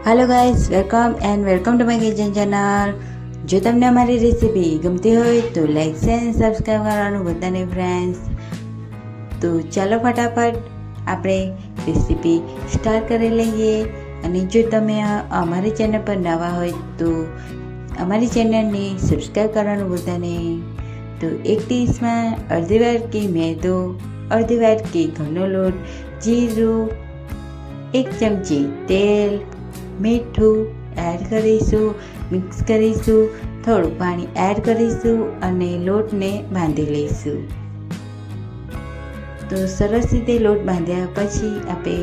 Hello guys, welcome to my kitchen channel. जो तमने हमारी रेसिपी गमती हो तो लाइक एंड सब्सक्राइब करवानुं भूलता नहीं फ्रेंड्स। तो चलो फटाफट આપણે રેસીપી સ્ટાર્ટ કરી લઈએ। અને જો તમે અમારી ચેનલ પર નવા હોય તો અમારી ચેનલને સબસ્ક્રાઈબ કરવાનું ભૂલતા નહીં। તો એક ડીશમાં અડધી વાટકી મેદો, અડધી વાટકી ઘઉંનો લોટ, જીરું, એક ચમચી તેલ, મીઠું એડ કરીશું, મિક્સ કરીશું, થોડું પાણી એડ કરીશું અને લોટને બાંધી લઈશું। તો સરસ રીતે લોટ બાંધ્યા પછી આપણે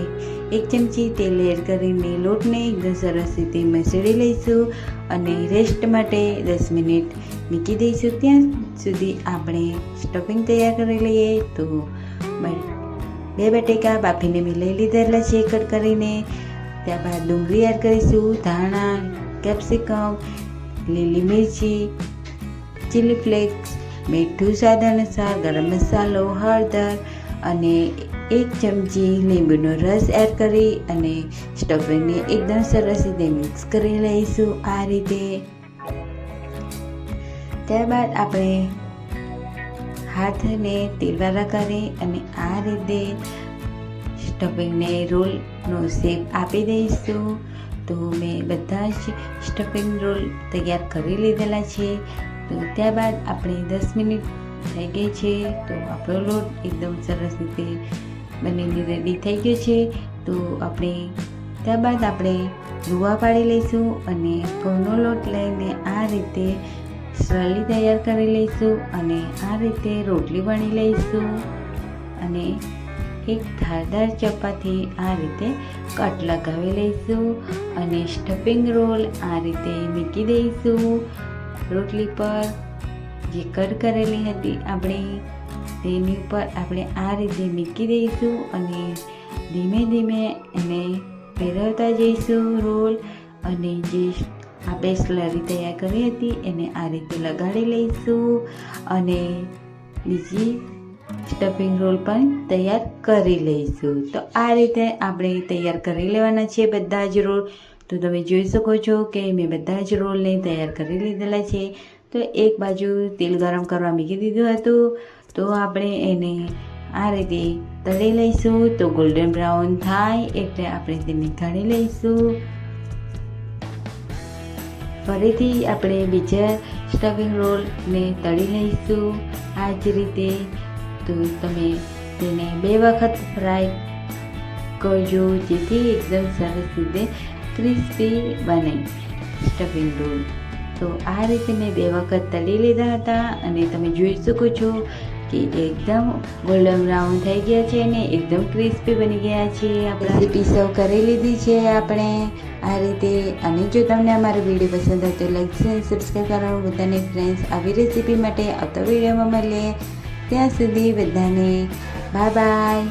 એક ચમચી તેલ એડ કરીને લોટને એકદમ સરસ રીતે મસળી લઈશું અને રેસ્ટ માટે 10 મિનિટ મૂકી દઈશું। ત્યાં સુધી આપણે સ્ટફિંગ તૈયાર કરી લઈએ। તો 2 બટેકા બાફીને મેં લઈ લીધેલા છે કટ કરીને। ત્યારબાદ ડુંગળી એડ કરીશું, ધાણા, કેપ્સિકમ, લીલી મિરચી, ચીલી ફ્લેક્સ, મીઠું સ્વાદ અનુસાર, ગરમ મસાલો, હળદર અને 1 ચમચી લીંબુનો રસ એડ કરી અને સ્ટફિંગને એકદમ સરસ રીતે મિક્સ કરી લઈશું આ રીતે। ત્યારબાદ આપણે હાથને તેલવાળા કરી અને આ રીતે સ્ટફિંગને રોલનો શેપ આપી દઈશું। તો મેં બધા જ સ્ટફિંગ રોલ તૈયાર કરી લીધેલા છે। તો ત્યારબાદ આપણે 10 મિનિટ થઈ ગઈ છે। તો આપણો લોટ એકદમ સરસ રીતે બનીને રેડી થઈ ગયો છે। તો ત્યારબાદ આપણે લુવા પાડી લઈશું અને ઘઉંનો લોટ લઈને આ રીતે સ્લરી તૈયાર કરી લઈશું અને આ રીતે રોટલી વણી લઈશું અને એક ધારદાર ચપ્પાથી આ રીતે કટ લગાવી લઈશું અને સ્ટફિંગ રોલ આ રીતે મૂકી દઈશું રોટલી પર। જે કટ કરેલી હતી આપણે તેની ઉપર આપણે આ રીતે મૂકી દઈશું અને ધીમે ધીમે એને ફેરવતા જઈશું રોલ અને જે આપણે સ્લરી તૈયાર કરી હતી એને આ રીતે લગાડી લઈશું અને બીજી સ્ટફિંગ રોલ પણ તૈયાર કરી લઈશું। તો આ રીતે આપણે તૈયાર કરી લેવાના છે બધા જ રોલ। તો તમે જોઈ શકો છો કે મેં બધા જ રોલને તૈયાર કરી લીધેલા છે। તો એક બાજુ તેલ ગરમ કરવા મૂકી દીધું હતું તો આપણે એને આ રીતે તળી લઈશું। તો ગોલ્ડન બ્રાઉન થાય એટલે આપણે તેને કાઢી લઈશું। ફરીથી આપણે બીજા સ્ટફિંગ રોલને તળી લઈશું આ જ રીતે। તો તમે તેને 2 વખત ફ્રાય કરજો જેથી એકદમ સરસ રીતે ક્રિસ્પી બને સ્ટફિંગ રોલ। તો આ રીતે મેં 2 વખત તળી લીધા હતા અને તમે જોઈ શકો છો કે એકદમ ગોલ્ડન બ્રાઉન થઈ ગયા છે અને એકદમ ક્રિસ્પી બની ગયા છે। આપણે રેસીપી સર્વ કરી લીધી છે આપણે આ રીતે। અને જો તમને અમારો વિડીયો પસંદ આવે તો લાઈક અને સબસ્ક્રાઈબ કરવાનું ભૂલતા નહીં ફ્રેન્ડ્સ। આવી રેસીપી માટે આવતા વિડીયોમાં મળીએ। ત્યાં સુધી બધાને બાય બાય।